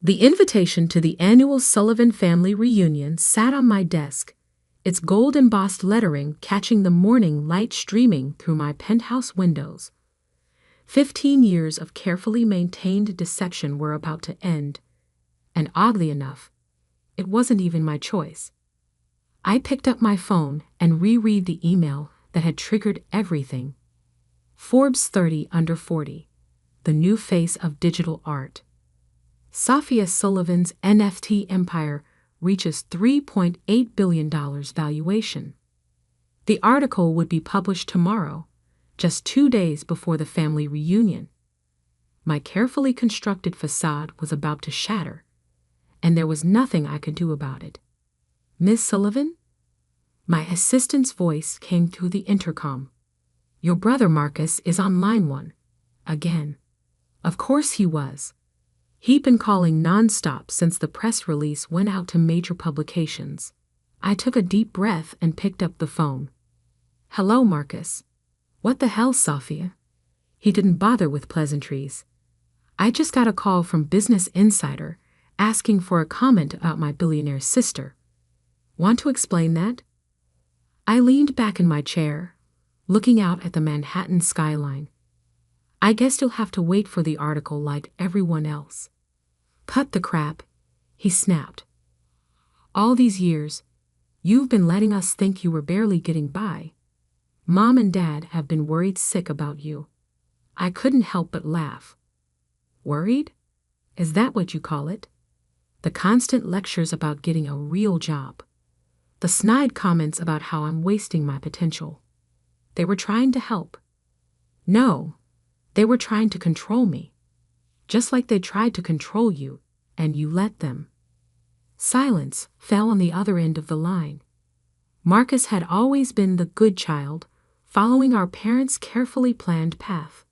The invitation to the annual Sullivan family reunion sat on my desk, its gold-embossed lettering catching the morning light streaming through my penthouse windows. 15 years of carefully maintained deception were about to end, and oddly enough, it wasn't even my choice. I picked up my phone and reread the email that had triggered everything. Forbes 30 under 40, the new face of digital art. Sophia Sullivan's NFT empire reaches $3.8 billion valuation. The article would be published tomorrow, just 2 days before the family reunion. My carefully constructed facade was about to shatter, and there was nothing I could do about it. "Miss Sullivan?" My assistant's voice came through the intercom. "Your brother Marcus is on line 1. Again." Of course he was. He'd been calling nonstop since the press release went out to major publications. I took a deep breath and picked up the phone. "Hello, Marcus." "What the hell, Sophia?" He didn't bother with pleasantries. "I just got a call from Business Insider asking for a comment about my billionaire sister. Want to explain that?" I leaned back in my chair, looking out at the Manhattan skyline. "I guess you'll have to wait for the article like everyone else." "Cut the crap," he snapped. "All these years, you've been letting us think you were barely getting by. Mom and Dad have been worried sick about you." I couldn't help but laugh. "Worried? Is that what you call it?" The constant lectures about getting a real job. The snide comments about how I'm wasting my potential. They were trying to help. No, they were trying to control me. Just like they tried to control you, and you let them. Silence fell on the other end of the line. Marcus had always been the good child, following our parents' carefully planned path.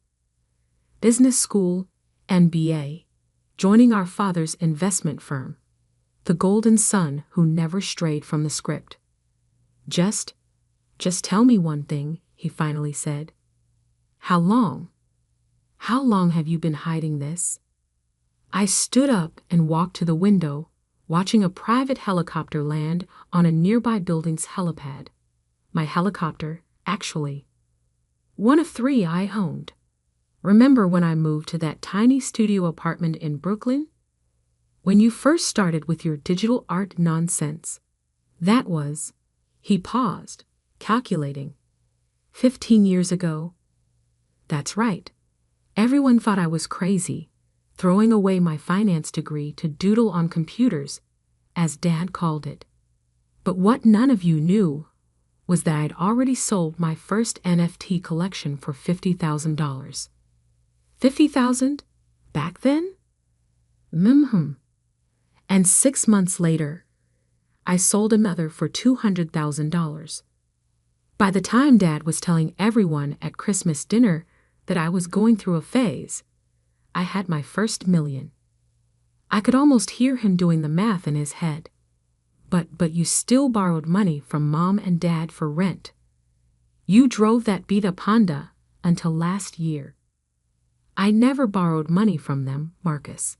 Business school, MBA, joining our father's investment firm. The golden son who never strayed from the script. Just tell me one thing," he finally said. "How long? How long have you been hiding this?" I stood up and walked to the window, watching a private helicopter land on a nearby building's helipad. My helicopter, actually. One of 3 I owned. Remember when I moved to that tiny studio apartment in Brooklyn? When you first started with your digital art nonsense. That was, he paused, calculating. 15 years ago. That's right. Everyone thought I was crazy, throwing away my finance degree to doodle on computers, as Dad called it. But what none of you knew was that I'd already sold my first NFT collection for $50,000. $50,000? Back then? And 6 months later, I sold another for $200,000. By the time Dad was telling everyone at Christmas dinner that I was going through a phase, I had my first million. I could almost hear him doing the math in his head. But you still borrowed money from Mom and Dad for rent. You drove that beat-up Honda until last year. I never borrowed money from them, Marcus.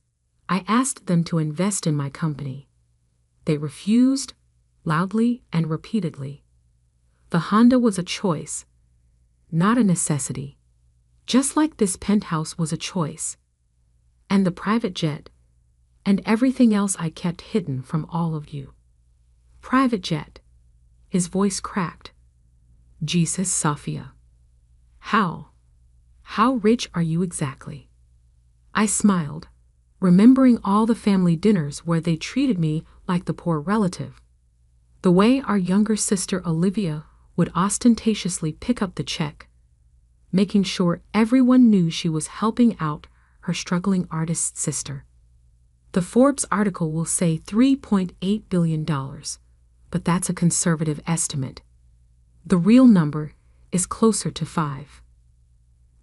I asked them to invest in my company. They refused, loudly and repeatedly. The Honda was a choice, not a necessity. Just like this penthouse was a choice. And the private jet, and everything else I kept hidden from all of you. Private jet. His voice cracked. Jesus, Sophia. How rich are you exactly? I smiled, remembering all the family dinners where they treated me like the poor relative. The way our younger sister Olivia would ostentatiously pick up the check, making sure everyone knew she was helping out her struggling artist sister. The Forbes article will say $3.8 billion, but that's a conservative estimate. The real number is closer to 5.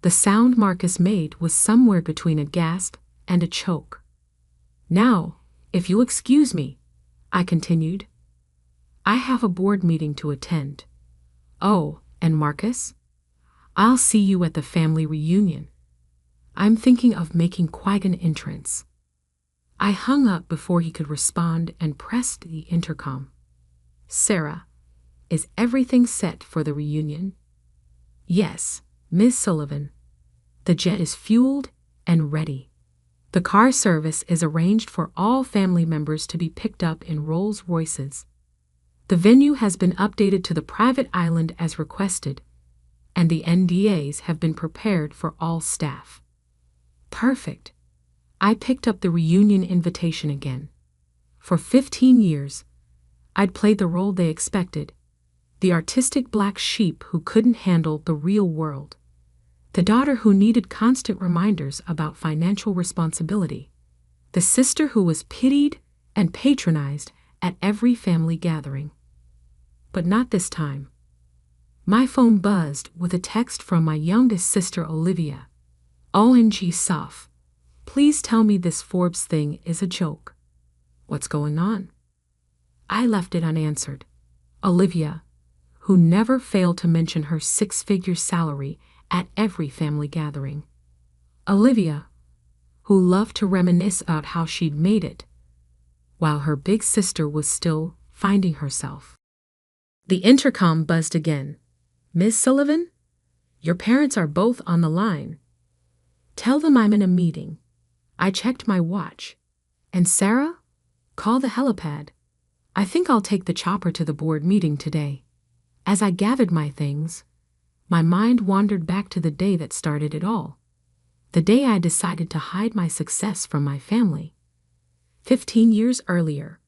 The sound Marcus made was somewhere between a gasp and a choke. "Now, if you'll excuse me," I continued, "I have a board meeting to attend. Oh, and Marcus, I'll see you at the family reunion. I'm thinking of making quite an entrance." I hung up before he could respond and pressed the intercom. Sarah, is everything set for the reunion? Yes, Miss Sullivan. The jet is fueled and ready. The car service is arranged for all family members to be picked up in Rolls-Royces. The venue has been updated to the private island as requested, and the NDAs have been prepared for all staff. Perfect. I picked up the reunion invitation again. For 15 years, I'd played the role they expected, the artistic black sheep who couldn't handle the real world, the daughter who needed constant reminders about financial responsibility, the sister who was pitied and patronized at every family gathering. But not this time. My phone buzzed with a text from my youngest sister Olivia. OMG Soph, please tell me this Forbes thing is a joke. What's going on? I left it unanswered. Olivia, who never failed to mention her six-figure salary at every family gathering. Olivia, who loved to reminisce about how she'd made it, while her big sister was still finding herself. The intercom buzzed again. Miss Sullivan, your parents are both on the line. Tell them I'm in a meeting. I checked my watch. And Sarah, call the helipad. I think I'll take the chopper to the board meeting today. As I gathered my things, my mind wandered back to the day that started it all. The day I decided to hide my success from my family. 15 years earlier.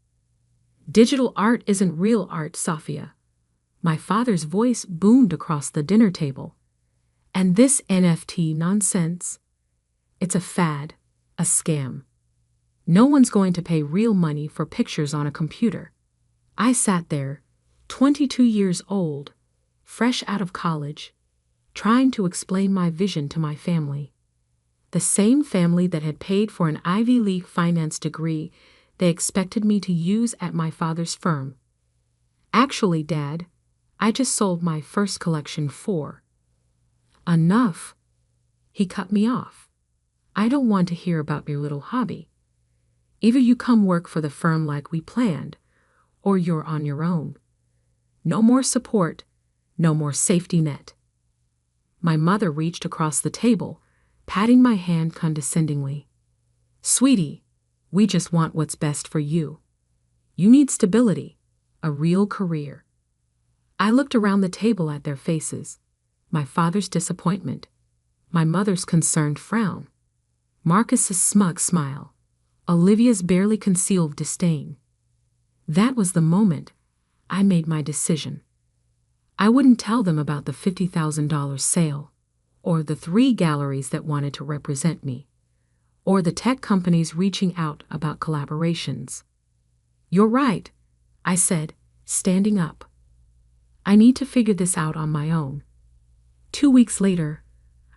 Digital art isn't real art, Sophia. My father's voice boomed across the dinner table. And this NFT nonsense? It's a fad, a scam. No one's going to pay real money for pictures on a computer. I sat there, 22 years old, fresh out of college, trying to explain my vision to my family. The same family that had paid for an Ivy League finance degree they expected me to use at my father's firm. Actually, Dad, I just sold my first collection for. Enough. He cut me off. I don't want to hear about your little hobby. Either you come work for the firm like we planned, or you're on your own. No more support, no more safety net. My mother reached across the table, patting my hand condescendingly. Sweetie, we just want what's best for you. You need stability, a real career. I looked around the table at their faces, my father's disappointment, my mother's concerned frown, Marcus's smug smile, Olivia's barely concealed disdain. That was the moment I made my decision. I wouldn't tell them about the $50,000 sale, or the 3 galleries that wanted to represent me, or the tech companies reaching out about collaborations. You're right, I said, standing up. I need to figure this out on my own. 2 weeks later,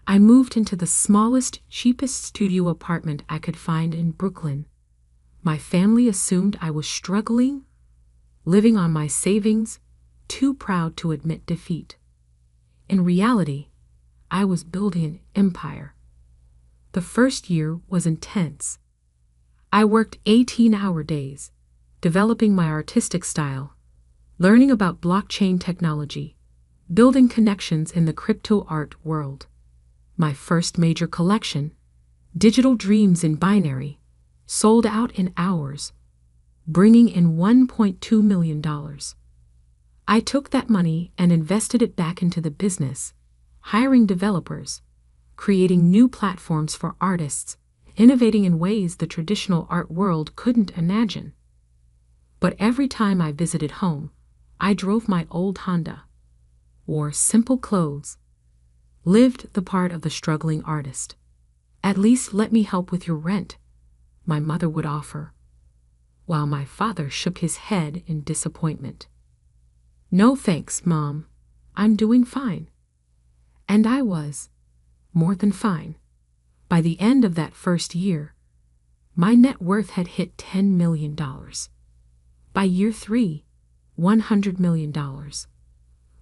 I moved into the smallest, cheapest studio apartment I could find in Brooklyn. My family assumed I was struggling, living on my savings, too proud to admit defeat. In reality, I was building an empire. The first year was intense. I worked 18-hour days, developing my artistic style, learning about blockchain technology, building connections in the crypto art world. My first major collection, Digital Dreams in Binary, sold out in hours, bringing in $1.2 million. I took that money and invested it back into the business, hiring developers, creating new platforms for artists, innovating in ways the traditional art world couldn't imagine. But every time I visited home, I drove my old Honda, wore simple clothes, lived the part of the struggling artist. At least let me help with your rent, my mother would offer, while my father shook his head in disappointment. No thanks, Mom. I'm doing fine. And I was, more than fine. By the end of that first year, my net worth had hit $10 million. By year 3, $100 million.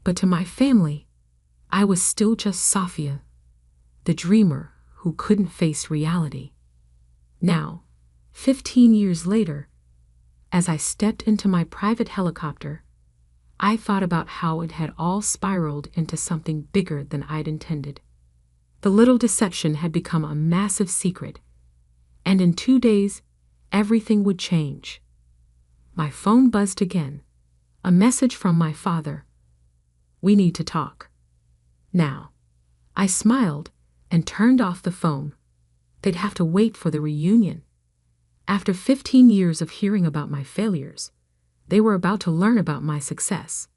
But to my family, I was still just Sophia, the dreamer who couldn't face reality. Now, 15 years later, as I stepped into my private helicopter, I thought about how it had all spiraled into something bigger than I'd intended. The little deception had become a massive secret, and in 2 days, everything would change. My phone buzzed again. A message from my father. "We need to talk now." I smiled and turned off the phone. They'd have to wait for the reunion. After 15 years of hearing about my failures, they were about to learn about my success.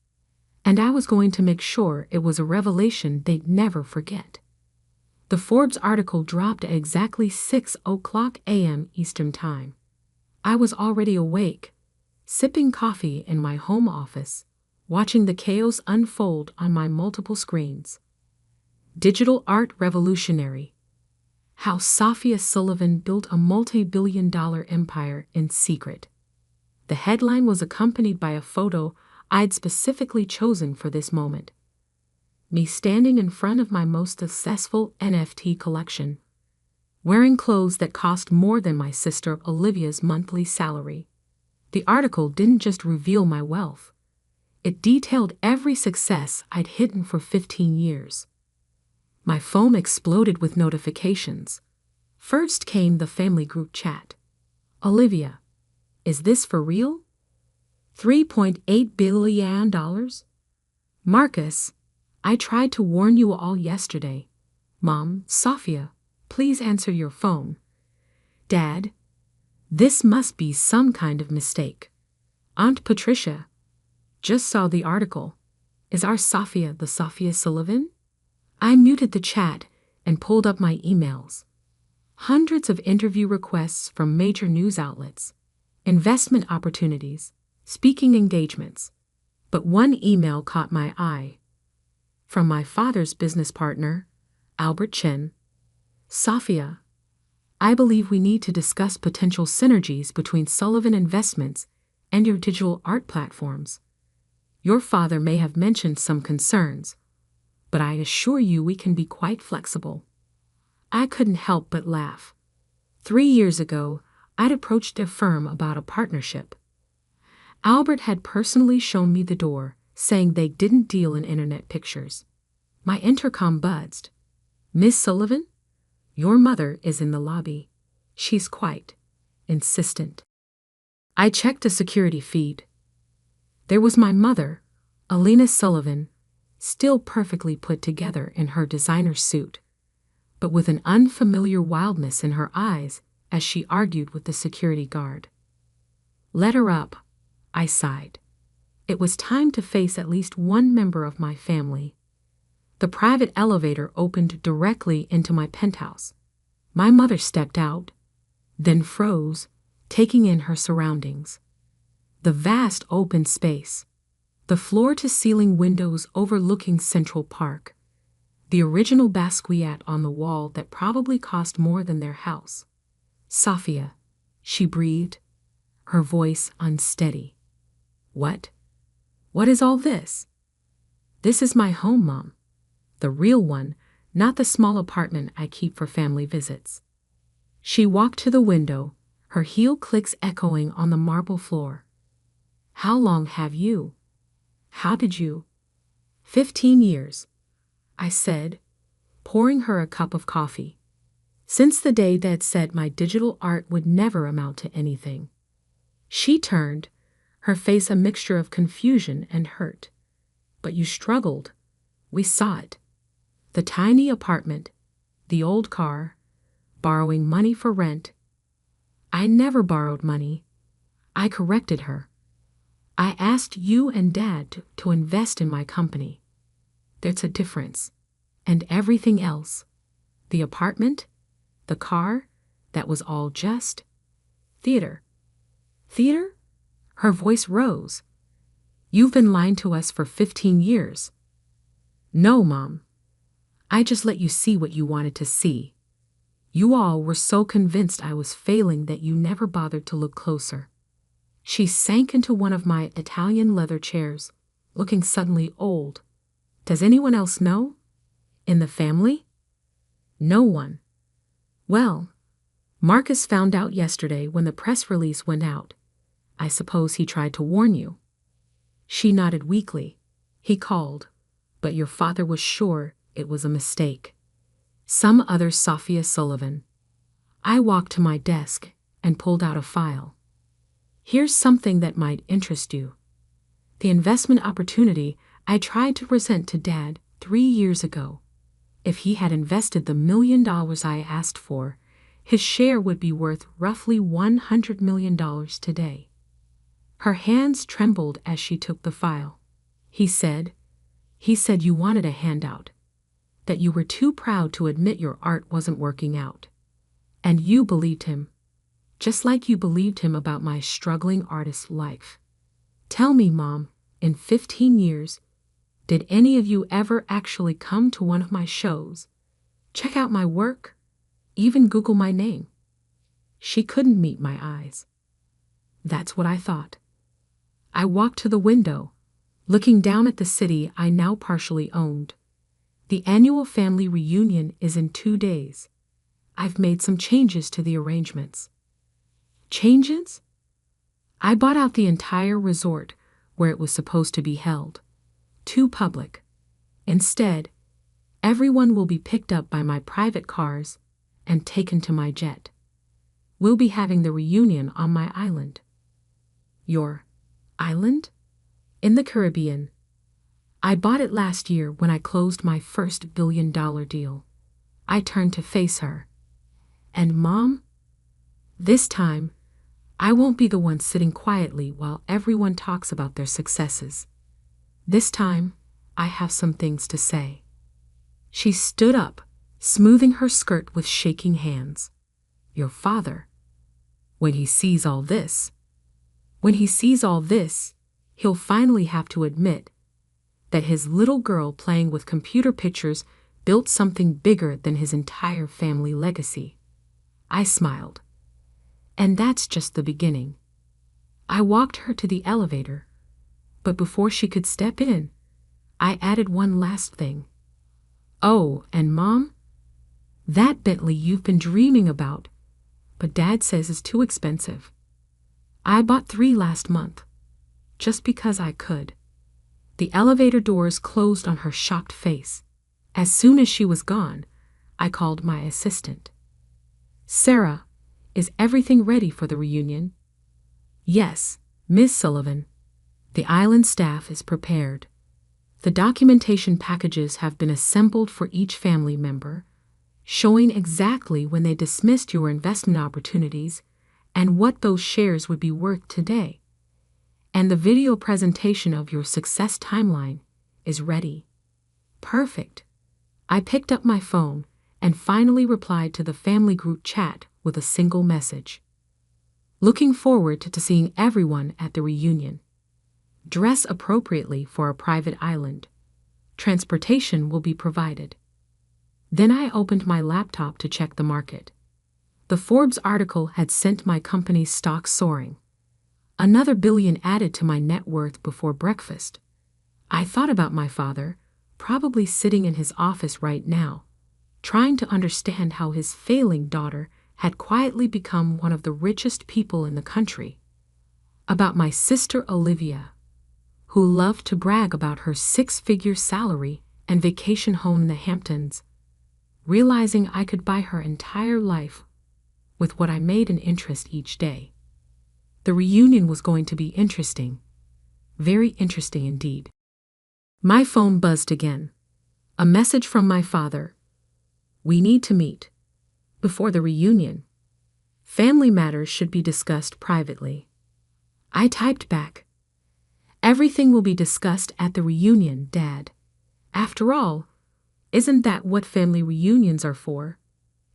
And I was going to make sure it was a revelation they'd never forget. The Forbes article dropped at exactly 6:00 a.m. Eastern Time. I was already awake, sipping coffee in my home office, watching the chaos unfold on my multiple screens. Digital art revolutionary. How Sophia Sullivan built a multi-billion-dollar empire in secret. The headline was accompanied by a photo I'd specifically chosen for this moment. Me standing in front of my most successful NFT collection, wearing clothes that cost more than my sister Olivia's monthly salary. The article didn't just reveal my wealth. It detailed every success I'd hidden for 15 years. My phone exploded with notifications. First came the family group chat. "Olivia, is this for real? $3.8 billion? Marcus, I tried to warn you all yesterday. Mom, Sophia, please answer your phone. Dad, this must be some kind of mistake. Aunt Patricia, just saw the article. Is our Sophia the Sophia Sullivan?" I muted the chat and pulled up my emails. Hundreds of interview requests from major news outlets, investment opportunities, speaking engagements. But one email caught my eye. From my father's business partner, Albert Chen. "Sophia, I believe we need to discuss potential synergies between Sullivan Investments and your digital art platforms. Your father may have mentioned some concerns, but I assure you we can be quite flexible." I couldn't help but laugh. 3 years ago, I'd approached a firm about a partnership. Albert had personally shown me the door, saying they didn't deal in internet pictures. My intercom buzzed. "Miss Sullivan, your mother is in the lobby. She's quite insistent." I checked the security feed. There was my mother, Alina Sullivan, still perfectly put together in her designer suit, but with an unfamiliar wildness in her eyes as she argued with the security guard. "Let her up," I sighed. It was time to face at least one member of my family. The private elevator opened directly into my penthouse. My mother stepped out, then froze, taking in her surroundings. The vast open space, the floor-to-ceiling windows overlooking Central Park, the original Basquiat on the wall that probably cost more than their house. "Sophia," she breathed, her voice unsteady. "What? What is all this?" "This is my home, Mom. The real one, not the small apartment I keep for family visits." She walked to the window, her heel clicks echoing on the marble floor. "How long have you? How did you?" 15 years, I said, pouring her a cup of coffee. Since the day Dad said my digital art would never amount to anything. She turned, her face a mixture of confusion and hurt. "But you struggled. We saw it. The tiny apartment, the old car, borrowing money for rent." "I never borrowed money." I corrected her. "I asked you and Dad to invest in my company. There's a difference. And everything else, the apartment, the car, that was all just theater." "Theater?" Her voice rose. "You've been lying to us for 15 years. "No, Mom. I just let you see what you wanted to see. You all were so convinced I was failing that you never bothered to look closer." She sank into one of my Italian leather chairs, looking suddenly old. "Does anyone else know? In the family?" "No one." "Well, Marcus found out yesterday when the press release went out. I suppose he tried to warn you. She nodded weakly. He called, but your father was sure it was a mistake. Some other Sophia Sullivan. I walked to my desk and pulled out a file. Here's something that might interest you. The investment opportunity I tried to present to Dad 3 years ago. If he had invested the $1 million I asked for, his share would be worth roughly $100 million today. Her hands trembled as she took the file. He said you wanted a handout, that you were too proud to admit your art wasn't working out. And you believed him, just like you believed him about my struggling artist life. Tell me, Mom, in 15 years, did any of you ever actually come to one of my shows, check out my work, even Google my name? She couldn't meet my eyes. That's what I thought. I walked to the window, looking down at the city I now partially owned. The annual family reunion is in 2 days. I've made some changes to the arrangements. Changes? I bought out the entire resort where it was supposed to be held. Too public. Instead, everyone will be picked up by my private cars and taken to my jet. We'll be having the reunion on my island. Your island? In the Caribbean. I bought it last year when I closed my first $1 billion deal. I turned to face her. And Mom? This time, I won't be the one sitting quietly while everyone talks about their successes. This time, I have some things to say. She stood up, smoothing her skirt with shaking hands. Your father, when he sees all this, he'll finally have to admit that his little girl playing with computer pictures built something bigger than his entire family legacy. I smiled. And that's just the beginning. I walked her to the elevator, but before she could step in, I added one last thing. Oh, and Mom, that Bentley you've been dreaming about, but Dad says is too expensive. I bought 3 last month, just because I could. The elevator doors closed on her shocked face. As soon as she was gone, I called my assistant. Sarah, is everything ready for the reunion? Yes, Ms. Sullivan. The island staff is prepared. The documentation packages have been assembled for each family member, showing exactly when they dismissed your investment opportunities and what those shares would be worth today. And the video presentation of your success timeline is ready. Perfect. I picked up my phone and finally replied to the family group chat with a single message. Looking forward to seeing everyone at the reunion. Dress appropriately for a private island. Transportation will be provided. Then I opened my laptop to check the market. The Forbes article had sent my company's stock soaring. Another $1 billion added to my net worth before breakfast. I thought about my father, probably sitting in his office right now, trying to understand how his failing daughter had quietly become one of the richest people in the country. About my sister Olivia, who loved to brag about her 6-figure salary and vacation home in the Hamptons, realizing I could buy her entire life with what I made in interest each day. The reunion was going to be interesting. Very interesting indeed. My phone buzzed again. A message from my father. We need to meet. Before the reunion. Family matters should be discussed privately. I typed back. Everything will be discussed at the reunion, Dad. After all, isn't that what family reunions are for?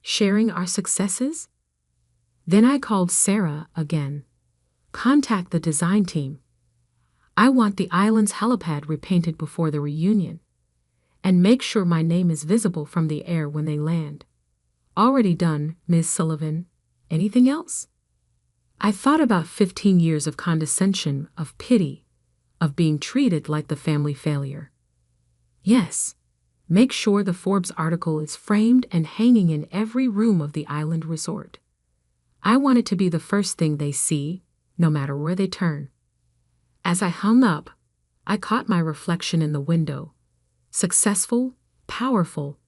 Sharing our successes? Then I called Sarah again. Contact the design team. I want the island's helipad repainted before the reunion. And make sure my name is visible from the air when they land. Already done, Ms. Sullivan. Anything else? I thought about 15 years of condescension, of pity, of being treated like the family failure. Yes, make sure the Forbes article is framed and hanging in every room of the island resort. I wanted to be the first thing they see, no matter where they turn. As I hung up, I caught my reflection in the window, successful, powerful,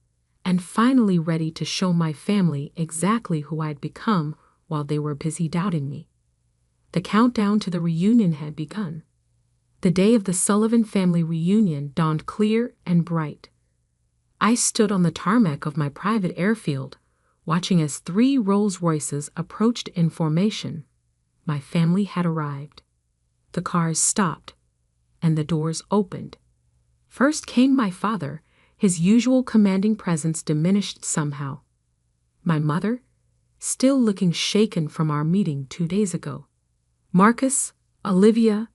and finally ready to show my family exactly who I'd become while they were busy doubting me. The countdown to the reunion had begun. The day of the Sullivan family reunion dawned clear and bright. I stood on the tarmac of my private airfield, watching as 3 Rolls-Royces approached in formation. My family had arrived. The cars stopped, and the doors opened. First came my father, his usual commanding presence diminished somehow. My mother, still looking shaken from our meeting 2 days ago. Marcus, Olivia,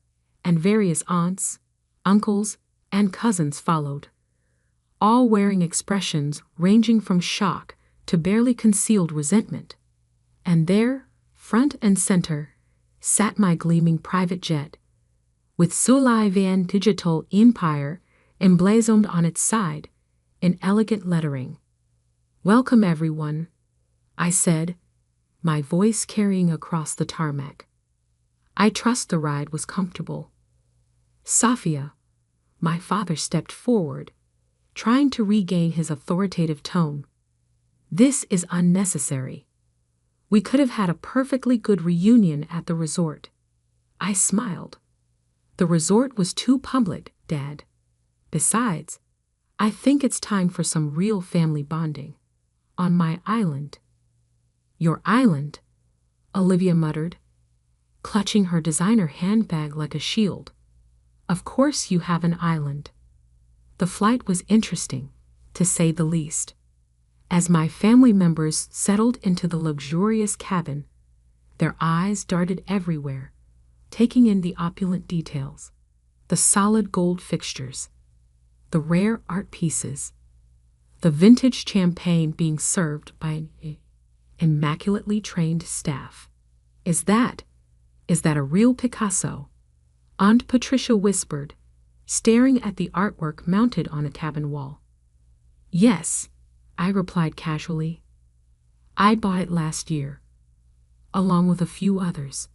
and various aunts, uncles, and cousins followed, all wearing expressions ranging from shock to barely concealed resentment. And there, front and center, sat my gleaming private jet, with Sullivan Digital Empire emblazoned on its side in elegant lettering. "Welcome, everyone," I said, my voice carrying across the tarmac. I trust the ride was comfortable. Sophia, my father stepped forward, trying to regain his authoritative tone. "This is unnecessary. We could have had a perfectly good reunion at the resort." I smiled. "The resort was too public, Dad. Besides, I think it's time for some real family bonding. On my island." "Your island?" Olivia muttered, clutching her designer handbag like a shield. "Of course you have an island." The flight was interesting, to say the least. As my family members settled into the luxurious cabin, their eyes darted everywhere, taking in the opulent details, the solid gold fixtures, the rare art pieces, the vintage champagne being served by an immaculately trained staff. Is that a real Picasso?" Aunt Patricia whispered, staring at the artwork mounted on a cabin wall. "Yes," I replied casually. "I bought it last year, along with a few others."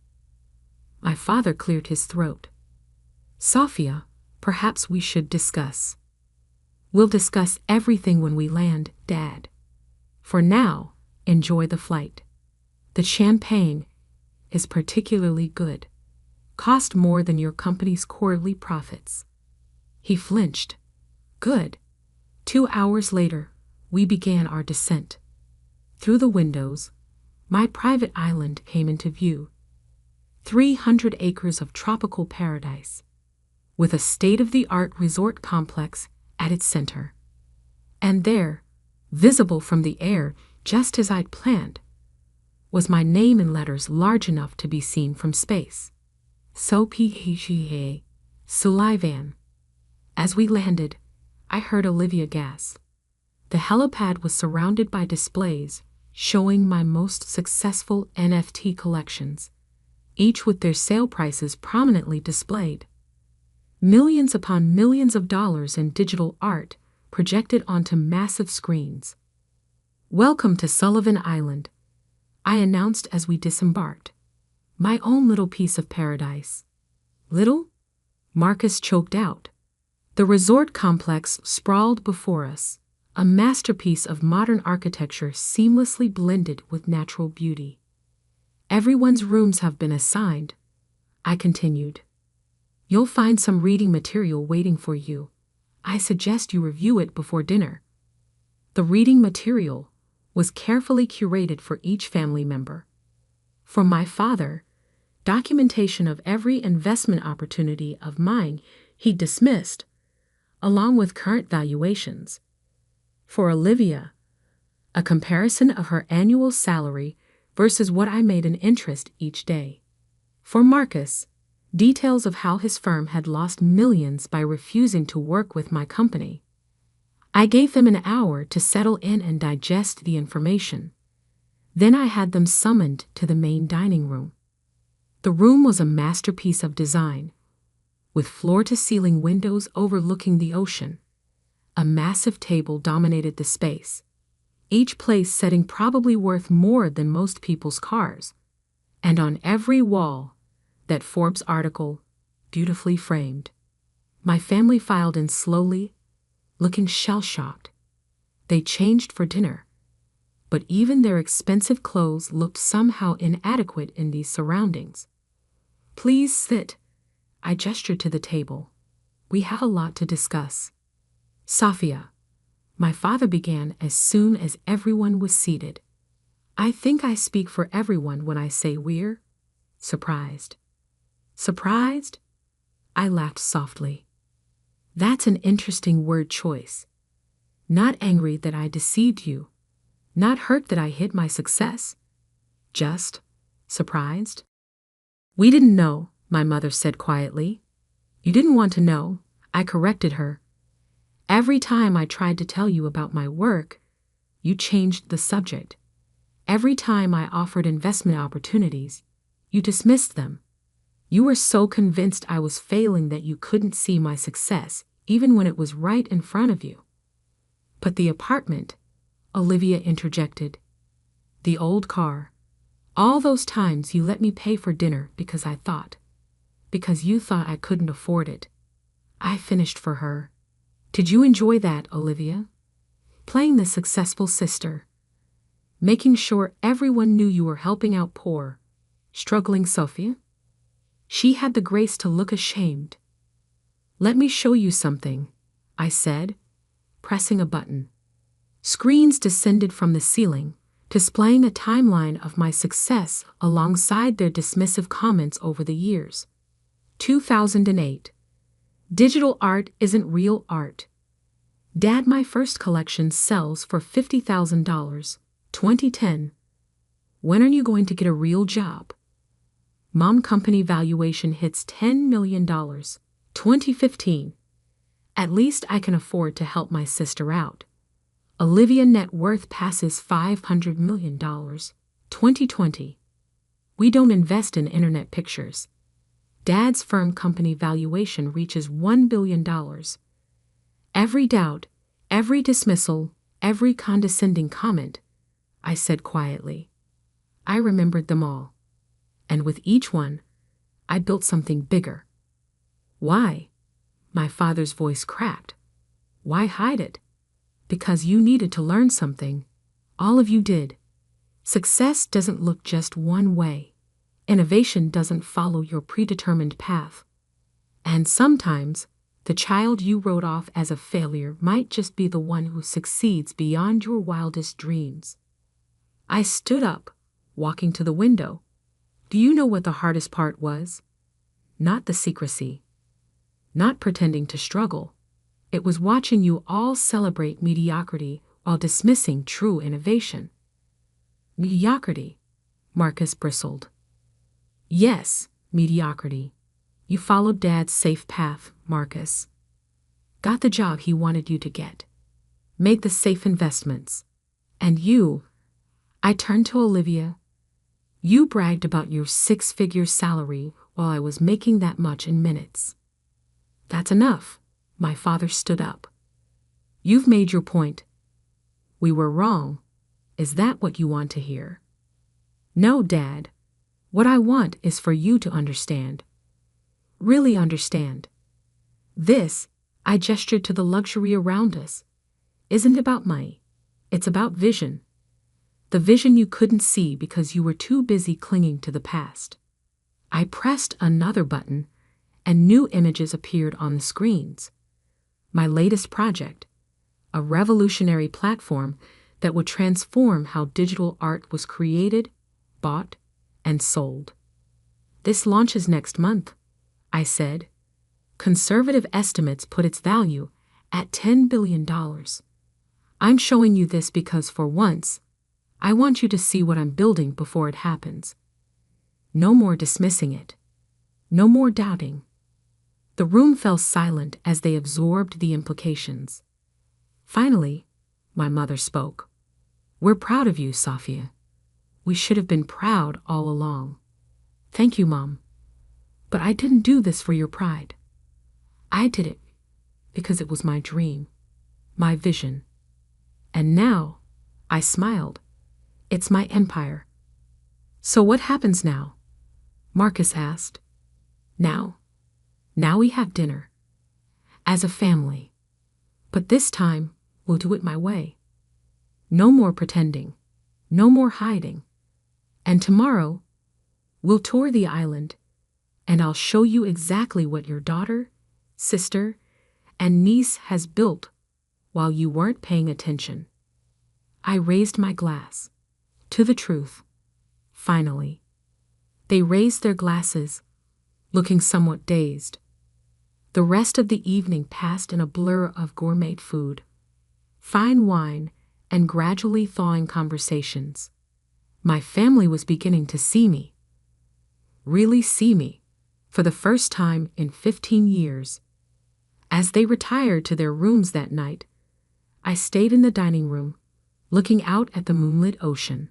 My father cleared his throat. "Sophia, perhaps we should discuss." "We'll discuss everything when we land, Dad. For now, enjoy the flight. The champagne is particularly good. Cost more than your company's quarterly profits." He flinched. "Good." 2 hours later, we began our descent. Through the windows, my private island came into view. 300 acres of tropical paradise, with a state-of-the-art resort complex at its center. And there, visible from the air just as I'd planned, was my name in letters large enough to be seen from space. "Sophia Sullivan." As we landed, I heard Olivia gasp. The helipad was surrounded by displays showing my most successful NFT collections, each with their sale prices prominently displayed. Millions upon millions of dollars in digital art projected onto massive screens. "Welcome to Sullivan Island," I announced as we disembarked. "My own little piece of paradise." "Little?" Marcus choked out. The resort complex sprawled before us, a masterpiece of modern architecture seamlessly blended with natural beauty. "Everyone's rooms have been assigned," I continued. "You'll find some reading material waiting for you. I suggest you review it before dinner." The reading material was carefully curated for each family member. For my father, documentation of every investment opportunity of mine he dismissed, along with current valuations. For Olivia, a comparison of her annual salary versus what I made in interest each day. For Marcus, details of how his firm had lost millions by refusing to work with my company. I gave them an hour to settle in and digest the information. Then I had them summoned to the main dining room. The room was a masterpiece of design, with floor-to-ceiling windows overlooking the ocean. A massive table dominated the space, each place setting probably worth more than most people's cars. And on every wall, that Forbes article, beautifully framed. My family filed in slowly, looking shell-shocked. They changed for dinner, but even their expensive clothes looked somehow inadequate in these surroundings. Please sit. I gestured to the table. We have a lot to discuss. Safia, my father began as soon as everyone was seated. I think I speak for everyone when I say we're surprised. Surprised? I laughed softly. That's an interesting word choice. Not angry that I deceived you. Not hurt that I hid my success. Just surprised. We didn't know, my mother said quietly. You didn't want to know, I corrected her. Every time I tried to tell you about my work, you changed the subject. Every time I offered investment opportunities, you dismissed them. You were so convinced I was failing that you couldn't see my success, even when it was right in front of you. But the apartment, Olivia interjected. The old car. All those times you let me pay for dinner because you thought I couldn't afford it. I finished for her. Did you enjoy that, Olivia? Playing the successful sister. Making sure everyone knew you were helping out poor, struggling Sophia? She had the grace to look ashamed. Let me show you something, I said, pressing a button. Screens descended from the ceiling, displaying a timeline of my success alongside their dismissive comments over the years. 2008. Digital art isn't real art. Dad, my first collection sells for $50,000. 2010. When are you going to get a real job? Mom, company valuation hits $10 million. 2015. At least I can afford to help my sister out. Olivia, net worth passes $500 million. 2020. We don't invest in internet pictures. Dad's firm company valuation reaches $1 billion. Every doubt, every dismissal, every condescending comment, I said quietly. I remembered them all. And with each one, I built something bigger. Why? My father's voice cracked. Why hide it? Because you needed to learn something. All of you did. Success doesn't look just one way. Innovation doesn't follow your predetermined path. And sometimes, the child you wrote off as a failure might just be the one who succeeds beyond your wildest dreams. I stood up, walking to the window. Do you know what the hardest part was? Not the secrecy. Not pretending to struggle. It was watching you all celebrate mediocrity while dismissing true innovation. Mediocrity? Marcus bristled. Yes, mediocrity. You followed Dad's safe path, Marcus. Got the job he wanted you to get. Made the safe investments. And you, I turned to Olivia. You bragged about your 6-figure salary while I was making that much in minutes. That's enough. My father stood up. You've made your point. We were wrong. Is that what you want to hear? No, Dad. What I want is for you to understand. Really understand. This, I gestured to the luxury around us, isn't about money. It's about vision. The vision you couldn't see because you were too busy clinging to the past. I pressed another button, and new images appeared on the screens. My latest project, a revolutionary platform that would transform how digital art was created, bought, and sold. This launches next month, I said. Conservative estimates put its value at $10 billion. I'm showing you this because for once, I want you to see what I'm building before it happens. No more dismissing it. No more doubting. The room fell silent as they absorbed the implications. Finally, my mother spoke. We're proud of you, Safia. We should have been proud all along. Thank you, Mom. But I didn't do this for your pride. I did it because it was my dream, my vision. And now, I smiled. It's my empire. So what happens now? Marcus asked. Now we have dinner. As a family. But this time, we'll do it my way. No more pretending. No more hiding. And tomorrow, we'll tour the island, and I'll show you exactly what your daughter, sister, and niece has built while you weren't paying attention. I raised my glass. To the truth. Finally. They raised their glasses, looking somewhat dazed. The rest of the evening passed in a blur of gourmet food, fine wine, and gradually thawing conversations. My family was beginning to see me. Really see me, for the first time in 15 years. As they retired to their rooms that night, I stayed in the dining room, looking out at the moonlit ocean.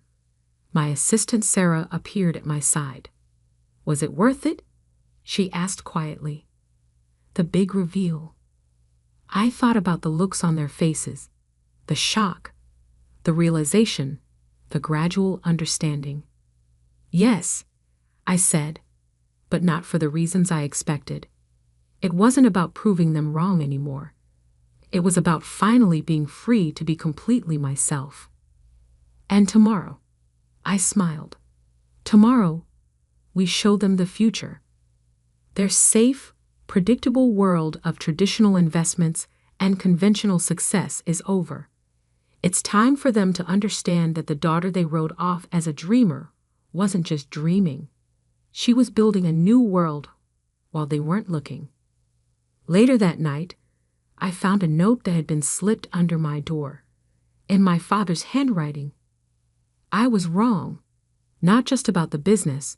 My assistant Sarah appeared at my side. Was it worth it? She asked quietly. The big reveal. I thought about the looks on their faces, the shock, the realization, the gradual understanding. Yes, I said, but not for the reasons I expected. It wasn't about proving them wrong anymore. It was about finally being free to be completely myself. And tomorrow, I smiled. Tomorrow, we show them the future. Their safe, predictable world of traditional investments and conventional success is over. It's time for them to understand that the daughter they wrote off as a dreamer wasn't just dreaming. She was building a new world while they weren't looking. Later that night, I found a note that had been slipped under my door, in my father's handwriting. I was wrong, not just about the business,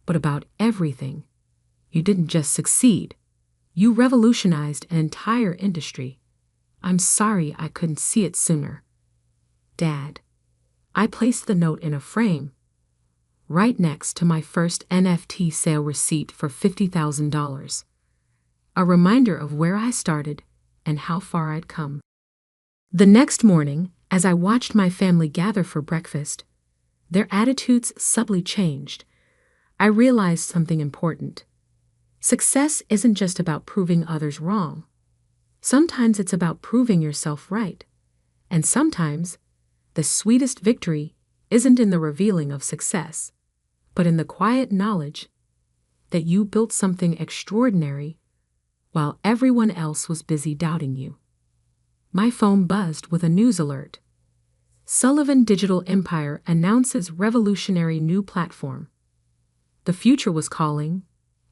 but about everything. You didn't just succeed. You revolutionized an entire industry. I'm sorry I couldn't see it sooner. Dad. I placed the note in a frame, right next to my first NFT sale receipt for $50,000. A reminder of where I started and how far I'd come. The next morning, as I watched my family gather for breakfast, their attitudes subtly changed. I realized something important. Success isn't just about proving others wrong. Sometimes it's about proving yourself right. And sometimes, the sweetest victory isn't in the revealing of success, but in the quiet knowledge that you built something extraordinary while everyone else was busy doubting you. My phone buzzed with a news alert. Sullivan Digital Empire announces revolutionary new platform. The future was calling,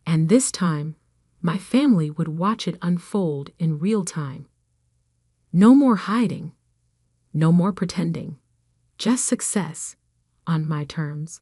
and this time, my family would watch it unfold in real time. No more hiding. No more pretending. Just success on my terms.